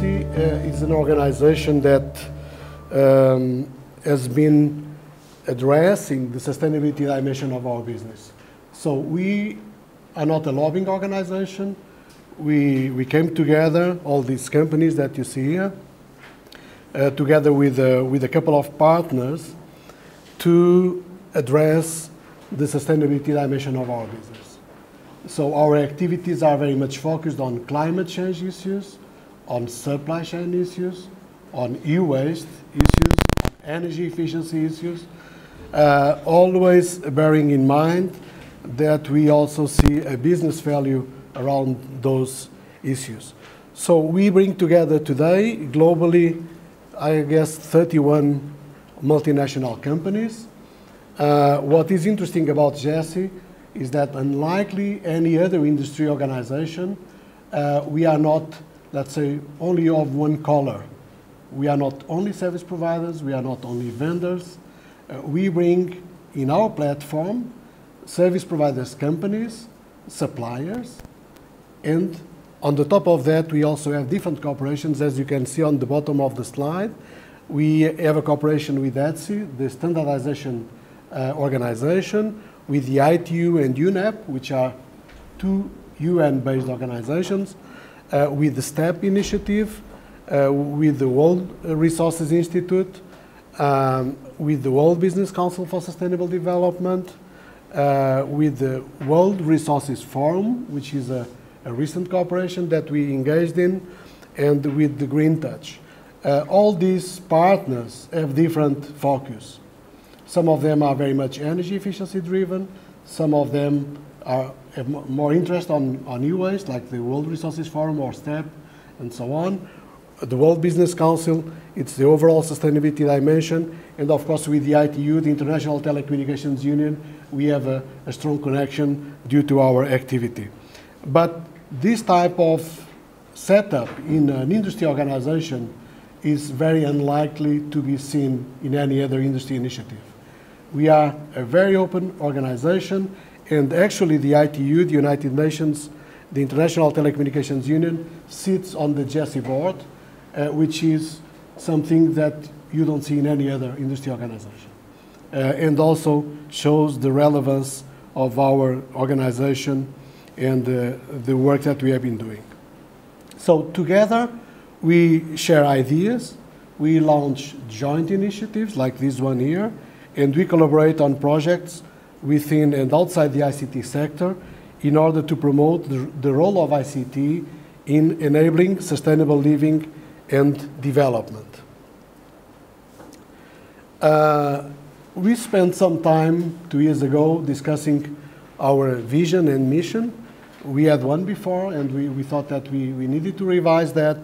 Jesse is an organization that has been addressing the sustainability dimension of our business. So we are not a lobbying organization. We came together, all these companies that you see here, together with a couple of partners to address the sustainability dimension of our business. So our activities are very much focused on climate change issues, on supply chain issues, on e-waste issues, energy efficiency issues, always bearing in mind that we also see a business value around those issues. So we bring together today, globally, I guess 31 multinational companies. What is interesting about Jesse is that unlike any other industry organization, we are not, let's say, only of one color. We are not only service providers, we are not only vendors. We bring in our platform service providers, companies, suppliers, and on the top of that, we also have different corporations, as you can see on the bottom of the slide. We have a cooperation with ETSI, the standardization organization, with the ITU and UNEP, which are two UN-based organizations, with the STEP initiative, with the World Resources Institute, with the World Business Council for Sustainable Development, with the World Resources Forum, which is a recent cooperation that we engaged in, and with the Green Touch. All these partners have different focus. Some of them are very much energy efficiency driven. Some of them have more interest on e-waste, like the World Resources Forum or STEP, and so on. The World Business Council, it's the overall sustainability dimension. And of course, with the ITU, the International Telecommunications Union, we have a strong connection due to our activity. But this type of setup in an industry organization is very unlikely to be seen in any other industry initiative. We are a very open organization, and actually the ITU, the United Nations, the International Telecommunications Union, sits on the Jesse board, which is something that you don't see in any other industry organization. And also shows the relevance of our organization and the work that we have been doing. So together, we share ideas, we launch joint initiatives like this one here, and we collaborate on projects within and outside the ICT sector in order to promote the role of ICT in enabling sustainable living and development. We spent some time 2 years ago discussing our vision and mission. We had one before, and we thought that we needed to revise that.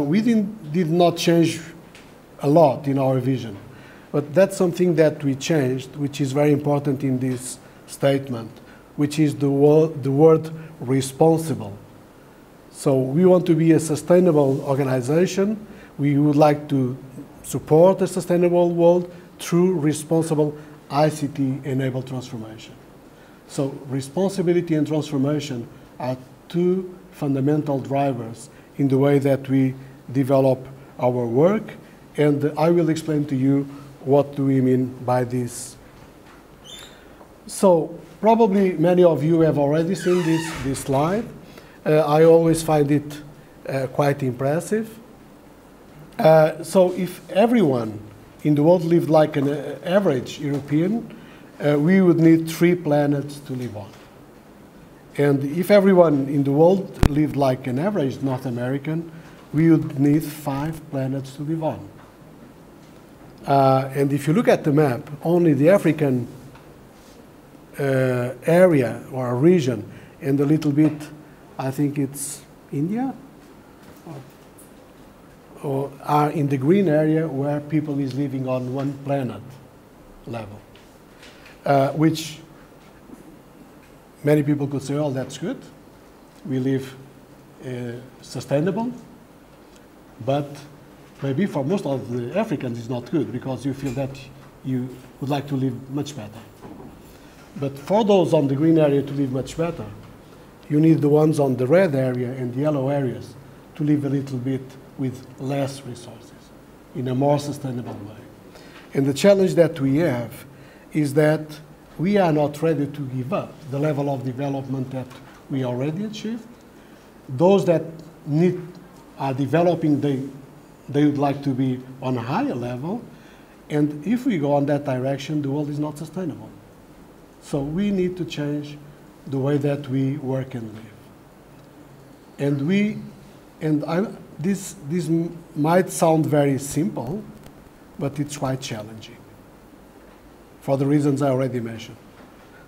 We did not change a lot in our vision, but that's something that we changed, which is very important in this statement, which is the word responsible. So we want to be a sustainable organization. We would like to support a sustainable world through responsible ICT-enabled transformation. So responsibility and transformation are two fundamental drivers in the way that we develop our work, and I will explain to you what do we mean by this. So probably many of you have already seen this slide. I always find it quite impressive. So if everyone in the world lived like an average European, we would need 3 planets to live on. And if everyone in the world lived like an average North American, we would need 5 planets to live on. And if you look at the map, only the African area or region and a little bit, I think it's India, or are in the green area where people is living on 1 planet level, which many people could say, oh, that's good. We live sustainable, but maybe for most of the Africans it's not good because you feel that you would like to live much better. But for those on the green area to live much better, you need the ones on the red area and the yellow areas to live a little bit with less resources in a more sustainable way. And the challenge that we have is that we are not ready to give up the level of development that we already achieved. Those that are developing, they would like to be on a higher level. And if we go on that direction, the world is not sustainable. So we need to change the way that we work and live. And this might sound very simple, but it's quite challenging for the reasons I already mentioned.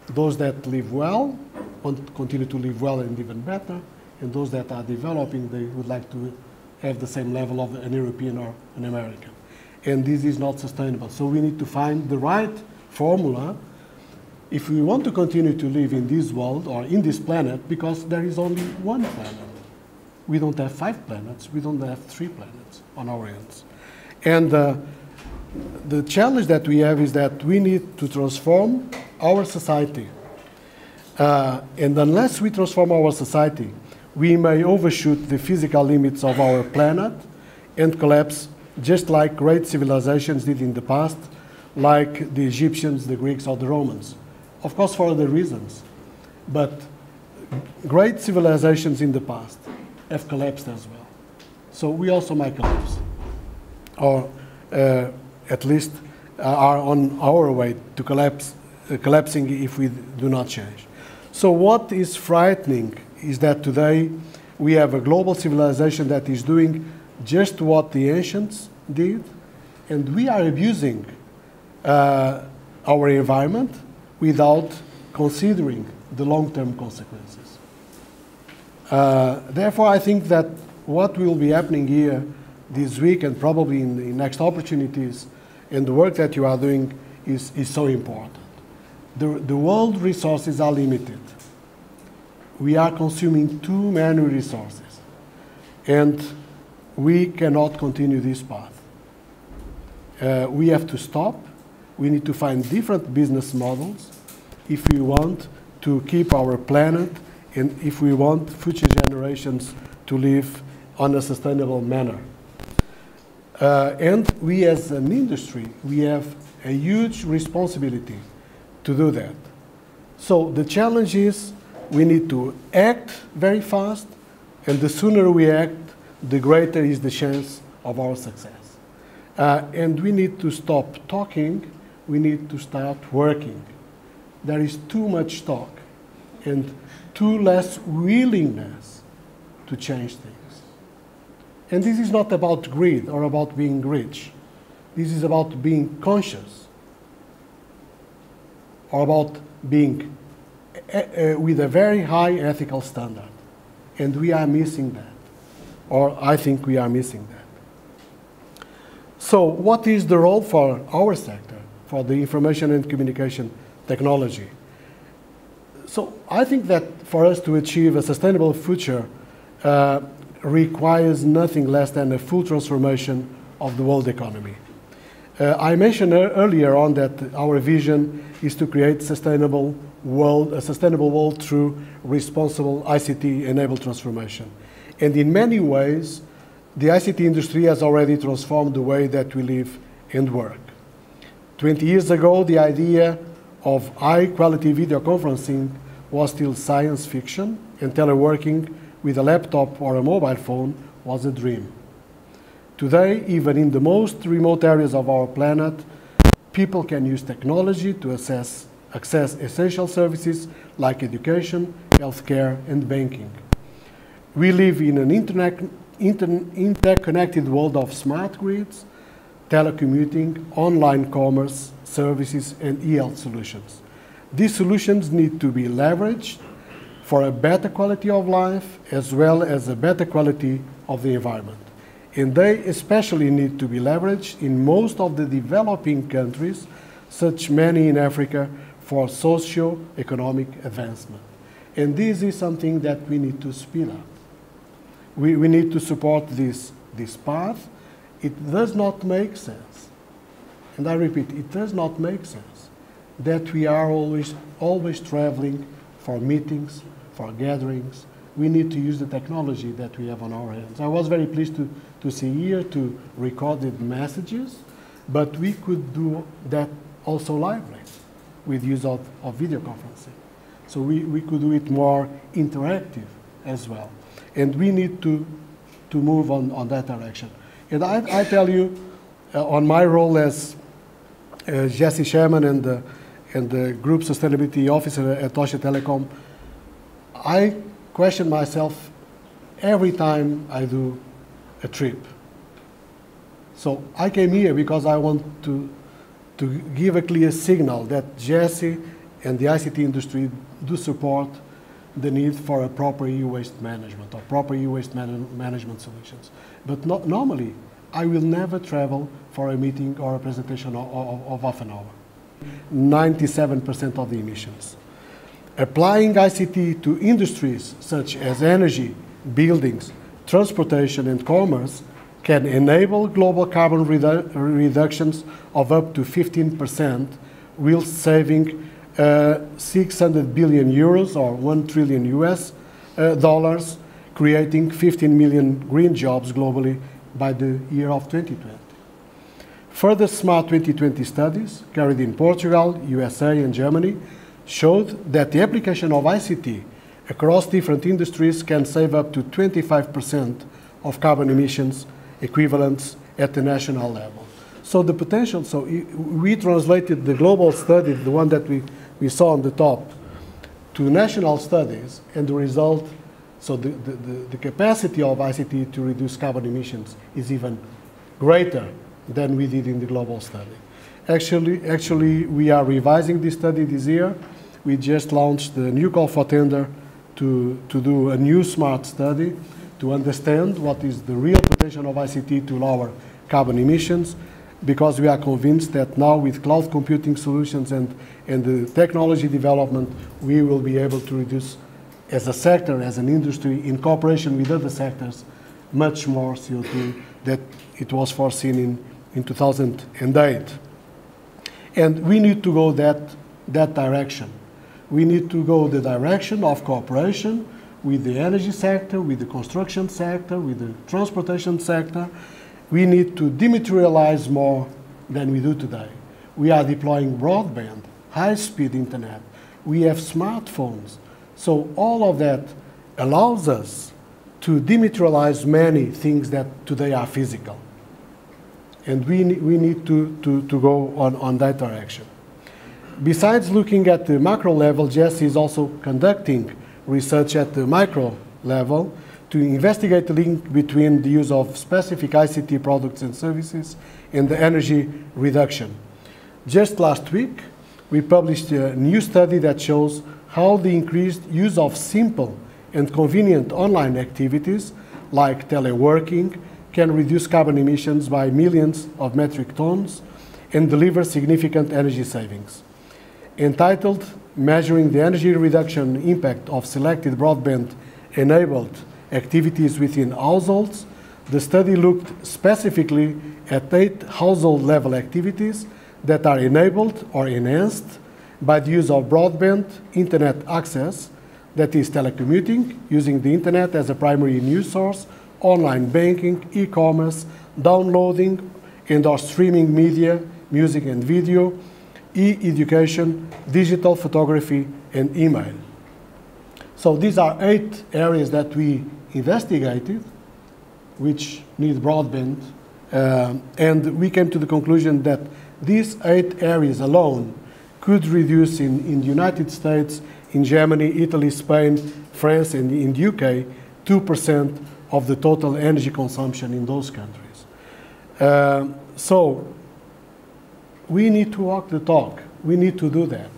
Those that live well want to continue to live well and even better, and those that are developing, they would like to have the same level of an European or an American. And this is not sustainable. So we need to find the right formula if we want to continue to live in this world or in this planet, because there is only one planet. We don't have 5 planets. We don't have 3 planets on our hands. And the challenge that we have is that we need to transform our society. And unless we transform our society, we may overshoot the physical limits of our planet and collapse just like great civilizations did in the past, like the Egyptians, the Greeks, or the Romans. Of course, for other reasons. But great civilizations in the past have collapsed as well. So we also might collapse. Or at least are on our way to collapsing if we do not change. So what is frightening is that today we have a global civilization that is doing just what the ancients did, and we are abusing our environment without considering the long-term consequences. Therefore, I think that what will be happening here this week and probably in the next opportunities and the work that you are doing is so important. The world resources are limited. We are consuming too many resources, and we cannot continue this path. We have to stop. We need to find different business models if we want to keep our planet and if we want future generations to live on a sustainable manner. And we as an industry, we have a huge responsibility to do that. So the challenge is we need to act very fast, and the sooner we act, the greater is the chance of our success. And we need to stop talking, we need to start working. There is too much talk and too less willingness to change things. And this is not about greed or about being rich. This is about being conscious or about being with a very high ethical standard. And we are missing that. Or I think we are missing that. So what is the role for our sector, for the information and communication technology? So I think that for us to achieve a sustainable future requires nothing less than a full transformation of the world economy. I mentioned earlier on that our vision is to create a sustainable world through responsible ICT-enabled transformation. And in many ways, the ICT industry has already transformed the way that we live and work. 20 years ago, the idea of high-quality video conferencing was still science fiction, and teleworking with a laptop or a mobile phone was a dream. Today, even in the most remote areas of our planet, people can use technology to access essential services like education, healthcare, and banking. We live in an interconnected world of smart grids, telecommuting, online commerce, services, and e-health solutions. These solutions need to be leveraged for a better quality of life as well as a better quality of the environment. And they especially need to be leveraged in most of the developing countries, such many in Africa, for socio-economic advancement. And this is something that we need to speed up. We need to support this path. It does not make sense, and I repeat, it does not make sense that we are always traveling for meetings, for gatherings, we need to use the technology that we have on our hands. I was very pleased to see here to recorded messages, but we could do that also lively with use of video conferencing. So we could do it more interactive as well. And we need to move on that direction. And I tell you, on my role as Jesse Sherman and the Group Sustainability Officer at Deutsche Telekom, I question myself every time I do a trip. So I came here because I want to give a clear signal that Jesse and the ICT industry do support the need for a proper e-waste management or proper e-waste management solutions. But normally, I will never travel for a meeting or a presentation of half an hour. 97% of the emissions. Applying ICT to industries such as energy, buildings, transportation, and commerce can enable global carbon reductions of up to 15%, while saving 600 billion euros or 1 trillion US dollars, creating 15 million green jobs globally by the year of 2020. Further Smart 2020 studies carried in Portugal, USA, and Germany showed that the application of ICT across different industries can save up to 25% of carbon emissions equivalents at the national level. So the potential, so we translated the global study, the one that we saw on the top, to national studies, and the result, so the capacity of ICT to reduce carbon emissions is even greater than we did in the global study. Actually, we are revising this study this year. We just launched the new call for tender to do a new smart study to understand what is the real potential of ICT to lower carbon emissions, because we are convinced that now with cloud computing solutions and the technology development, we will be able to reduce as a sector, as an industry, in cooperation with other sectors, much more CO2 that it was foreseen in 2008. And we need to go that direction. We need to go the direction of cooperation with the energy sector, with the construction sector, with the transportation sector. We need to dematerialize more than we do today. We are deploying broadband, high-speed internet. We have smartphones. So all of that allows us to dematerialize many things that today are physical. And we need to go on that direction. Besides looking at the macro level, Jesse is also conducting research at the micro level to investigate the link between the use of specific ICT products and services and the energy reduction. Just last week, we published a new study that shows how the increased use of simple and convenient online activities, like teleworking, can reduce carbon emissions by millions of metric tons and deliver significant energy savings. Entitled Measuring the Energy Reduction Impact of Selected Broadband-Enabled Activities Within Households, the study looked specifically at 8 household-level activities that are enabled or enhanced by the use of broadband internet access, that is telecommuting, using the internet as a primary news source, online banking, e-commerce, downloading and or streaming media, music and video, e-education, digital photography, and email. So these are 8 areas that we investigated, which need broadband, and we came to the conclusion that these 8 areas alone could reduce in the United States, in Germany, Italy, Spain, France, and in the UK, 2% of the total energy consumption in those countries. So we need to walk the talk. We need to do that.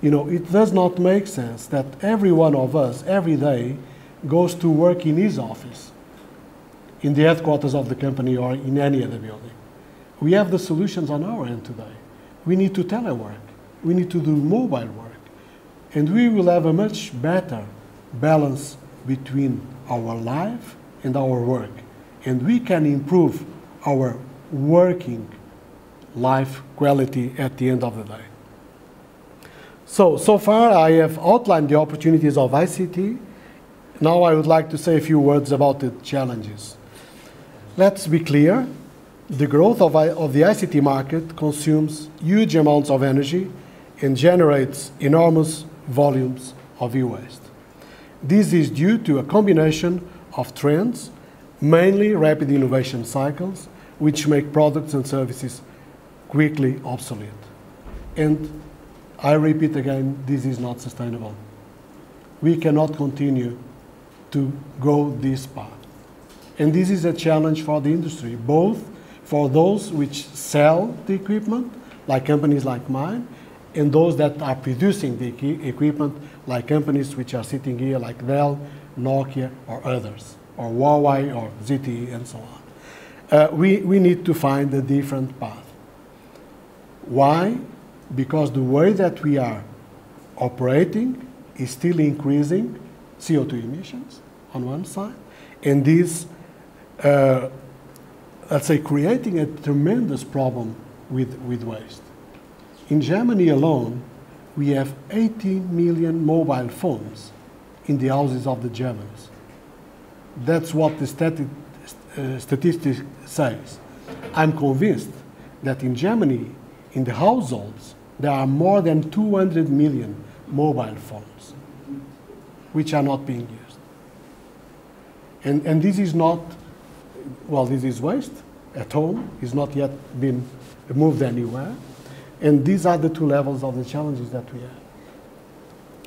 You know, it does not make sense that every one of us, every day, goes to work in his office, in the headquarters of the company or in any other building. We have the solutions on our end today. We need to telework. We need to do mobile work. And we will have a much better balance between our life and our work. And we can improve our working life quality at the end of the day. So far I have outlined the opportunities of ICT Now I would like to say a few words about the challenges. Let's be clear, the growth of the ICT market consumes huge amounts of energy and generates enormous volumes of e-waste. This is due to a combination of trends, mainly rapid innovation cycles, which make products and services quickly obsolete. And I repeat again, this is not sustainable. We cannot continue to go this path. And this is a challenge for the industry, both for those which sell the equipment, like companies like mine, and those that are producing the equipment, like companies which are sitting here, like Dell, Nokia, or others, or Huawei, or ZTE, and so on. We need to find a different path. Why? Because the way that we are operating is still increasing CO2 emissions on one side, and this, let's say, creating a tremendous problem with waste. In Germany alone, we have 80 million mobile phones in the houses of the Germans. That's what the statistics says. I'm convinced that in Germany, in the households, there are more than 200 million mobile phones, which are not being used. And this is not, well, this is waste at home, it's not yet been moved anywhere. And these are the two levels of the challenges that we have.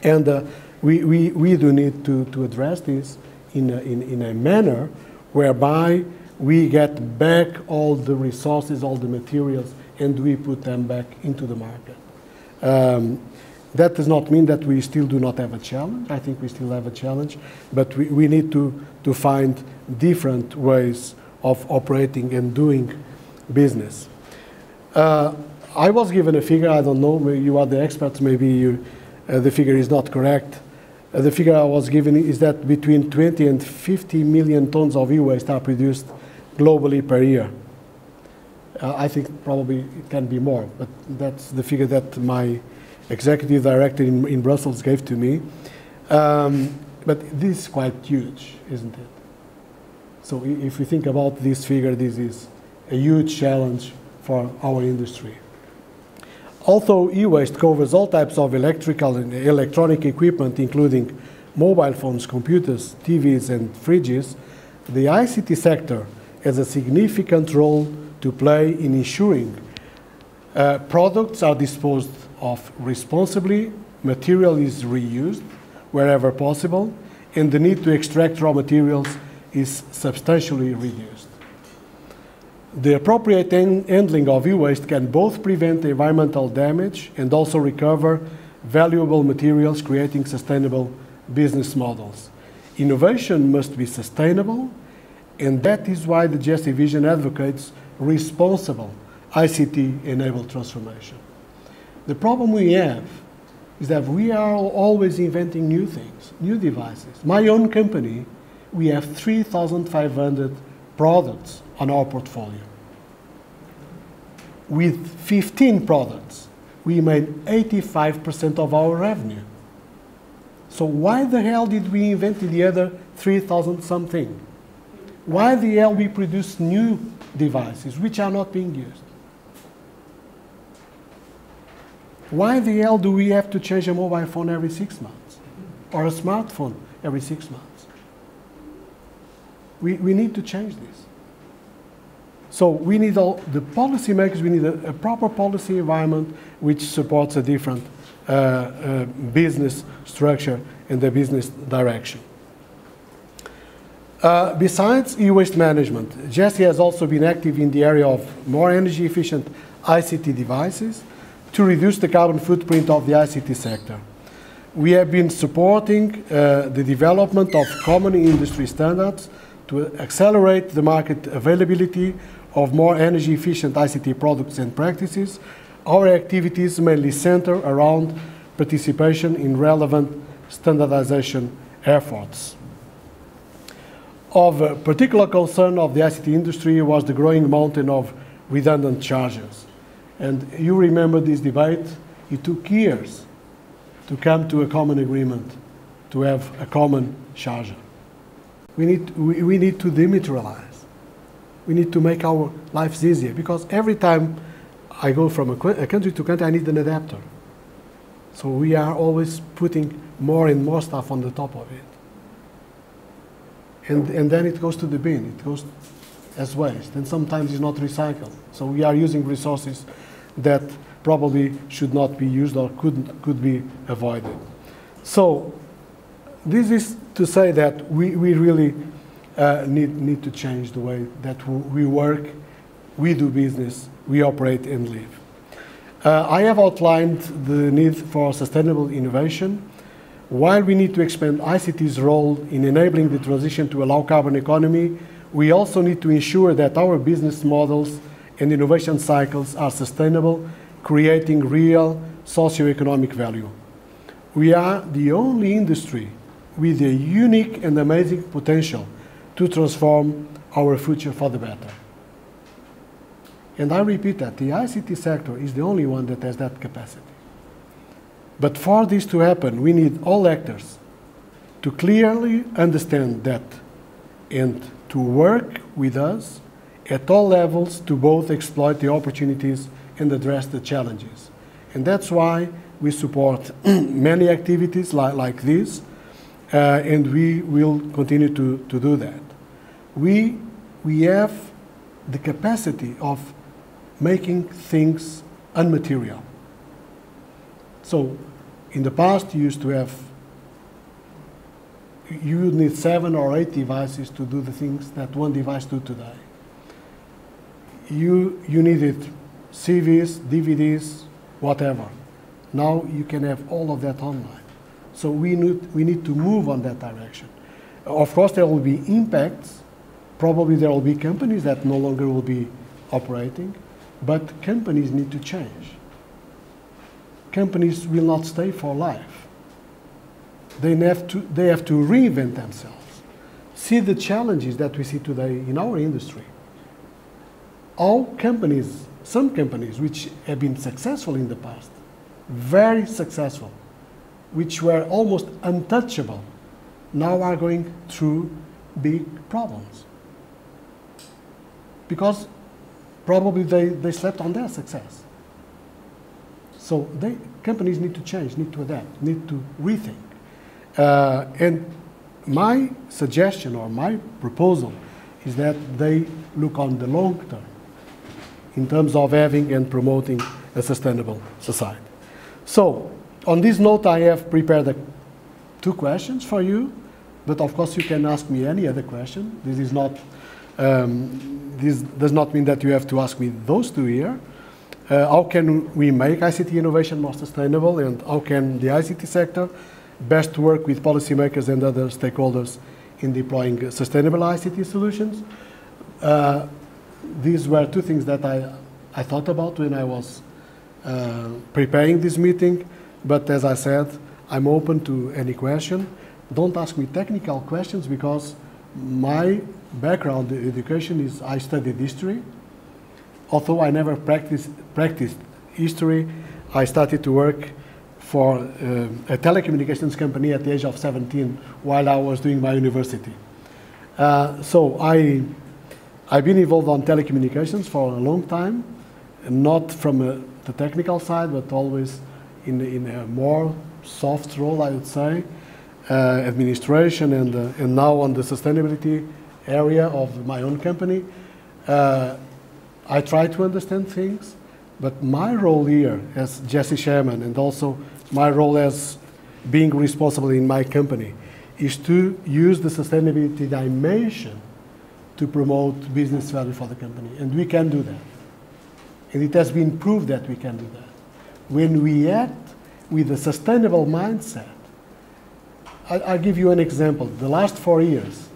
And we do need to address this in a manner whereby we get back all the resources, all the materials, and we put them back into the market. That does not mean that we still do not have a challenge. I think we still have a challenge, but we need to find different ways of operating and doing business. I was given a figure, I don't know, you are the experts, maybe the figure is not correct. The figure I was given is that between 20 and 50 million tons of e-waste are produced globally per year. I think probably it can be more, but that's the figure that my executive director in Brussels gave to me. But this is quite huge, isn't it? So if we think about this figure, this is a huge challenge for our industry. Although e-waste covers all types of electrical and electronic equipment, including mobile phones, computers, TVs, and fridges, the ICT sector has a significant role to play in ensuring products are disposed of responsibly, material is reused wherever possible, and the need to extract raw materials is substantially reduced. The appropriate handling of e-waste can both prevent environmental damage and also recover valuable materials, creating sustainable business models. Innovation must be sustainable, and that is why the GSE Vision advocates responsible ICT-enabled transformation. The problem we have is that we are always inventing new things, new devices. My own company, we have 3,500 products on our portfolio. With 15 products, we made 85% of our revenue. So why the hell did we invent the other 3,000 something? Why the hell we produce new devices which are not being used? Why the hell do we have to change a mobile phone every 6 months? Or a smartphone every 6 months? We need to change this. So we need all the policymakers, we need a proper policy environment which supports a different business structure and the business direction. Besides e-waste management, GSE has also been active in the area of more energy efficient ICT devices to reduce the carbon footprint of the ICT sector. We have been supporting the development of common industry standards to accelerate the market availability of more energy efficient ICT products and practices. Our activities mainly center around participation in relevant standardization efforts. Of particular concern of the ICT industry was the growing mountain of redundant charges. And you remember this debate, it took years to come to a common agreement, to have a common charger. We need to dematerialize. We need to make our lives easier, because every time I go from a country to country, I need an adapter. So we are always putting more and more stuff on the top of it. And then it goes to the bin. It goes as waste. And sometimes it's not recycled. So we are using resources that probably should not be used or could be avoided. So this is to say that we really need to change the way that we work, we do business, we operate and live. I have outlined the need for sustainable innovation. While we need to expand ICT's role in enabling the transition to a low-carbon economy, we also need to ensure that our business models and innovation cycles are sustainable, creating real socio-economic value. We are the only industry with a unique and amazing potential to transform our future for the better. And I repeat that, the ICT sector is the only one that has that capacity. But for this to happen, we need all actors to clearly understand that and to work with us at all levels to both exploit the opportunities and address the challenges. And that's why we support many activities like this, and we will continue to do that. We have the capacity of making things unmaterial. So in the past, you would need 7 or 8 devices to do the things that one device do today. You needed CVs, DVDs, whatever. Now you can have all of that online. So we need to move on that direction. Of course, there will be impacts. Probably there will be companies that no longer will be operating, but companies need to change. Companies will not stay for life. They have to reinvent themselves. See the challenges that we see today in our industry. All companies, some companies which have been successful in the past, very successful, which were almost untouchable, now are going through big problems. Because probably they slept on their success. So companies need to change, need to adapt, need to rethink. And my suggestion or my proposal is that they look on the long term in terms of having and promoting a sustainable society. So on this note, I have prepared 2 questions for you, but of course you can ask me any other question. This is not, this does not mean that you have to ask me those 2 here. How can we make ICT innovation more sustainable, and how can the ICT sector best work with policymakers and other stakeholders in deploying sustainable ICT solutions? These were 2 things that I thought about when I was preparing this meeting, but as I said, I'm open to any question. Don't ask me technical questions, because my background education is I studied history. Although I never practiced history, I started to work for a telecommunications company at the age of 17 while I was doing my university. So I've been involved on telecommunications for a long time, not from the technical side, but always in a more soft role, I would say, administration, and now on the sustainability area of my own company. I try to understand things, but my role here as Jesse Chairman, and also my role as being responsible in my company, is to use the sustainability dimension to promote business value for the company. And we can do that. And it has been proved that we can do that. When we act with a sustainable mindset, I'll give you an example. The last 4 years,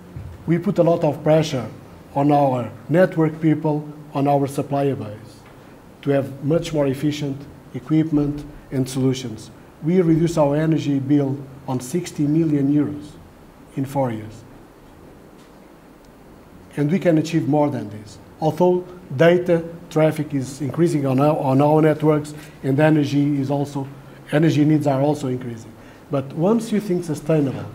we put a lot of pressure on our network people, on our supplier base, to have much more efficient equipment and solutions. We reduced our energy bill on 60 million euros in 4 years. And we can achieve more than this. Although data traffic is increasing on our networks, and energy needs are also increasing. But once you think sustainable,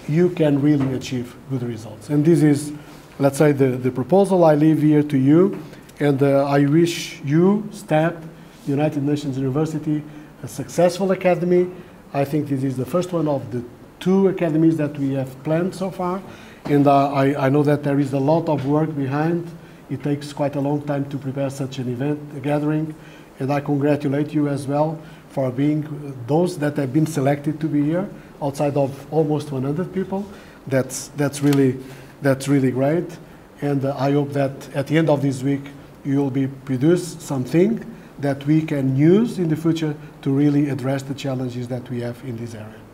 you can really achieve good results. And this is, let's say, the proposal I leave here to you. And I wish you, STEP, United Nations University, a successful academy. I think this is the first one of the 2 academies that we have planned so far. And I know that there is a lot of work behind. It takes quite a long time to prepare such an event, a gathering. And I congratulate you as well for being those that have been selected to be here, outside of almost 100 people. That's really great. And I hope that at the end of this week, you will be produce something that we can use in the future to really address the challenges that we have in this area.